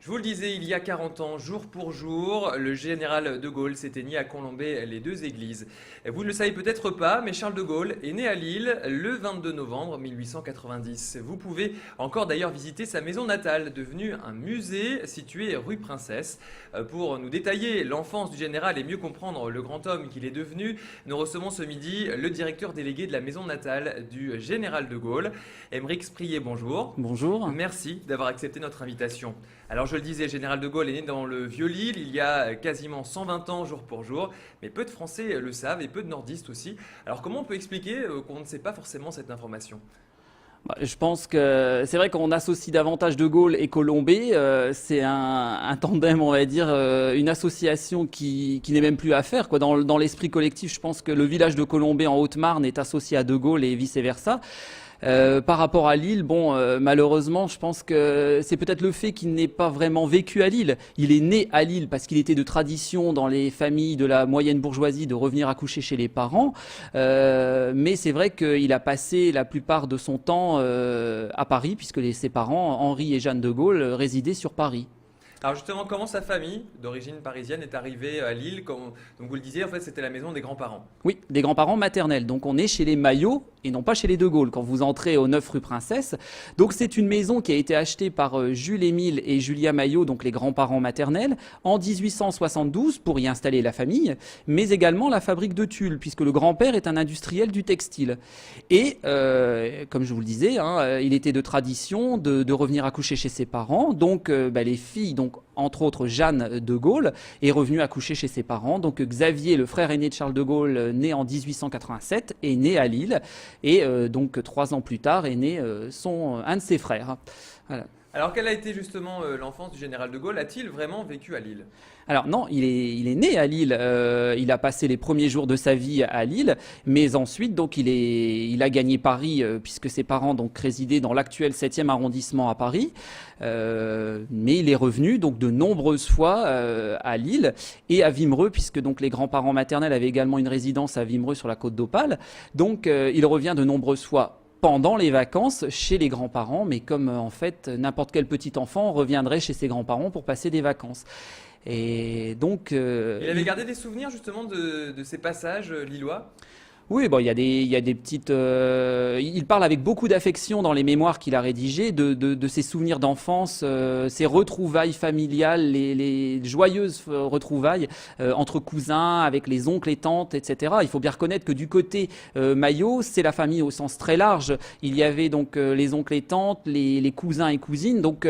Je vous le disais, il y a 40 ans, jour pour jour, le général de Gaulle s'éteignit à Colombey-les-Deux-Églises. Vous ne le savez peut-être pas, mais Charles de Gaulle est né à Lille le 22 novembre 1890. Vous pouvez encore d'ailleurs visiter sa maison natale, devenue un musée situé rue Princesse. Pour nous détailler l'enfance du général et mieux comprendre le grand homme qu'il est devenu, nous recevons ce midi le directeur délégué de la maison natale du général de Gaulle, Aymeric Sprier. Bonjour. Bonjour. Merci d'avoir accepté notre invitation. Alors je le disais, Général de Gaulle est né dans le Vieux-Lille il y a quasiment 120 ans jour pour jour, mais peu de Français le savent et peu de nordistes aussi. Alors comment on peut expliquer qu'on ne sait pas forcément cette information ? Je pense que c'est vrai qu'on associe davantage De Gaulle et Colombey. C'est un tandem, on va dire, une association qui n'est même plus à faire, quoi. Dans l'esprit collectif, je pense que le village de Colombey en Haute-Marne est associé à De Gaulle et vice-versa. Par rapport à Lille, malheureusement, je pense que c'est peut-être le fait qu'il n'ait pas vraiment vécu à Lille. Il est né à Lille parce qu'il était de tradition dans les familles de la moyenne bourgeoisie de revenir accoucher chez les parents. Mais c'est vrai qu'il a passé la plupart de son temps à Paris, puisque ses parents, Henri et Jeanne de Gaulle, résidaient sur Paris. Alors justement, comment sa famille d'origine parisienne est arrivée à Lille donc vous le disiez, en fait, c'était la maison des grands-parents. Oui, des grands-parents maternels. Donc on est chez les Maillot et non pas chez les De Gaulle quand vous entrez au 9 rue Princesse. Donc c'est une maison qui a été achetée par Jules-Émile et Julia Maillot, donc les grands-parents maternels, en 1872 pour y installer la famille, mais également la fabrique de tulle, puisque le grand-père est un industriel du textile. Et comme je vous le disais, il était de tradition de revenir accoucher chez ses parents. Donc les filles, donc entre autres Jeanne de Gaulle, est revenue accoucher chez ses parents. Donc Xavier, le frère aîné de Charles de Gaulle, né en 1887, est né à Lille. Et donc 3 ans plus tard est né un de ses frères. Voilà. Alors quelle a été justement l'enfance du général de Gaulle ? A-t-il vraiment vécu à Lille ? Alors non, il est né à Lille. Il a passé les premiers jours de sa vie à Lille, mais ensuite donc il a gagné Paris puisque ses parents donc résidaient dans l'actuel 7e arrondissement à Paris. Mais il est revenu donc de nombreuses fois à Lille et à Wimereux, puisque donc les grands-parents maternels avaient également une résidence à Wimereux sur la côte d'Opale. Donc il revient de nombreuses fois pendant les vacances chez les grands-parents, mais comme en fait n'importe quel petit enfant reviendrait chez ses grands-parents pour passer des vacances. Et donc, il avait gardé des souvenirs justement de ces passages lillois ? Oui, il y a des petites. Il parle avec beaucoup d'affection dans les mémoires qu'il a rédigées de ses souvenirs d'enfance, ses retrouvailles familiales, les joyeuses retrouvailles entre cousins, avec les oncles et tantes, etc. Il faut bien reconnaître que du côté Maillot, c'est la famille au sens très large. Il y avait donc les oncles et tantes, les cousins et cousines. Donc,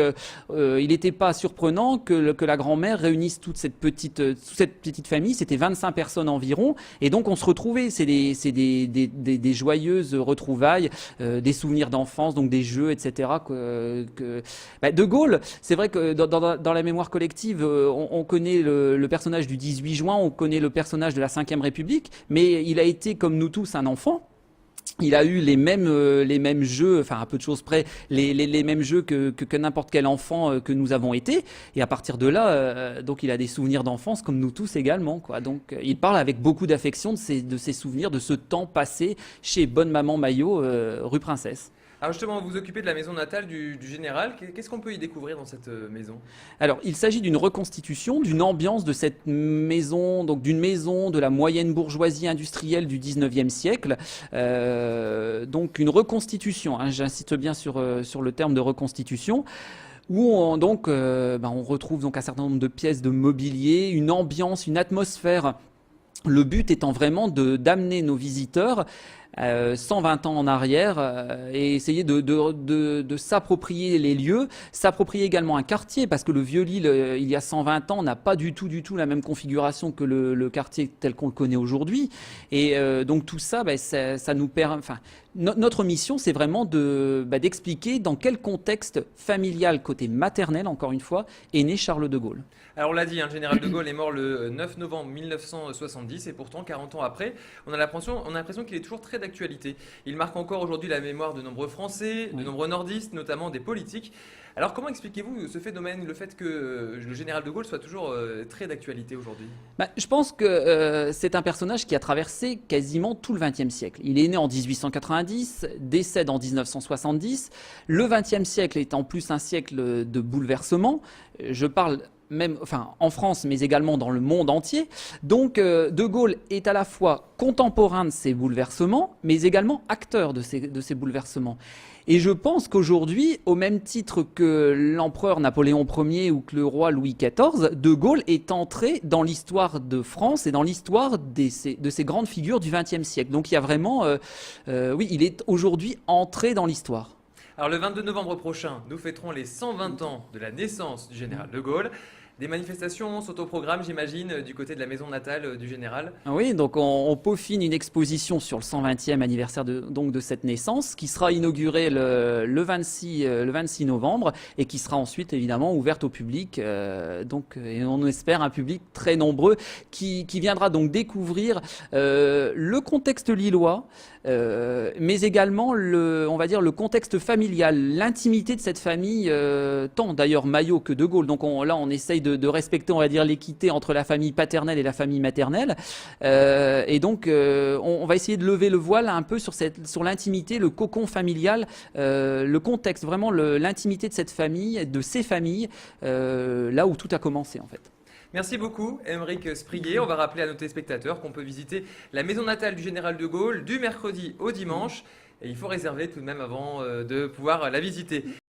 il n'était pas surprenant que la grand-mère réunisse toute cette petite famille. C'était 25 personnes environ, et donc on se retrouvait. C'est des joyeuses retrouvailles, des souvenirs d'enfance, donc des jeux, etc. De Gaulle, c'est vrai que dans la mémoire collective, on connaît le personnage du 18 juin, on connaît le personnage de la 5e République, mais il a été, comme nous tous, un enfant. Il a eu les mêmes jeux, enfin à peu de choses près, les mêmes jeux que n'importe quel enfant que nous avons été. Et à partir de là, donc il a des souvenirs d'enfance comme nous tous également, quoi. Donc il parle avec beaucoup d'affection de ses souvenirs, de ce temps passé chez Bonne Maman Maillot, rue Princesse. Alors justement, vous vous occupez de la maison natale du général. Qu'est-ce qu'on peut y découvrir dans cette maison ? Alors, il s'agit d'une reconstitution, d'une ambiance de cette maison, donc d'une maison de la moyenne bourgeoisie industrielle du 19e siècle. Donc une reconstitution, j'insiste bien sur le terme de reconstitution, où on retrouve donc un certain nombre de pièces de mobilier, une ambiance, une atmosphère. Le but étant vraiment d'amener nos visiteurs 120 ans en arrière et essayer de s'approprier les lieux, s'approprier également un quartier, parce que le Vieux-Lille, il y a 120 ans, n'a pas du tout la même configuration que le quartier tel qu'on le connaît aujourd'hui. Et donc tout ça, ça nous permet... Notre mission, c'est vraiment d'expliquer dans quel contexte familial, côté maternel, encore une fois, est né Charles de Gaulle. Alors on l'a dit, le général de Gaulle est mort le 9 novembre 1970 et pourtant 40 ans après, on a l'impression qu'il est toujours très d'actualité. Il marque encore aujourd'hui la mémoire de nombreux Français, de nombreux nordistes, notamment des politiques. Alors comment expliquez-vous ce phénomène, le fait que le général de Gaulle soit toujours très d'actualité aujourd'hui? Je pense que c'est un personnage qui a traversé quasiment tout le XXe siècle. Il est né en 1890, décède en 1970. Le XXe siècle est en plus un siècle de bouleversement. Je parle même, enfin, en France, mais également dans le monde entier. Donc, De Gaulle est à la fois contemporain de ces bouleversements, mais également acteur de ces bouleversements. Et je pense qu'aujourd'hui, au même titre que l'empereur Napoléon Ier ou que le roi Louis XIV, De Gaulle est entré dans l'histoire de France et dans l'histoire de ces grandes figures du XXe siècle. Donc il y a vraiment, oui, il est aujourd'hui entré dans l'histoire. Alors le 22 novembre prochain, nous fêterons les 120 ans de la naissance du général de Gaulle. Des manifestations sont au programme, j'imagine, du côté de la maison natale du général. Oui, donc on peaufine une exposition sur le 120e anniversaire de cette naissance qui sera inaugurée le 26 novembre et qui sera ensuite évidemment ouverte au public. Et on espère un public très nombreux qui viendra donc découvrir le contexte lillois, mais également on va dire le contexte familial, l'intimité de cette famille, tant d'ailleurs Maillot que De Gaulle. Donc là on essaye de respecter, on va dire, l'équité entre la famille paternelle et la famille maternelle. Et donc, on va essayer de lever le voile un peu sur l'intimité, le cocon familial, le contexte, vraiment l'intimité de cette famille, de ces familles, là où tout a commencé en fait. Merci beaucoup, Aymeric Sprier. On va rappeler à nos téléspectateurs qu'on peut visiter la maison natale du général de Gaulle du mercredi au dimanche. Et il faut réserver tout de même avant de pouvoir la visiter.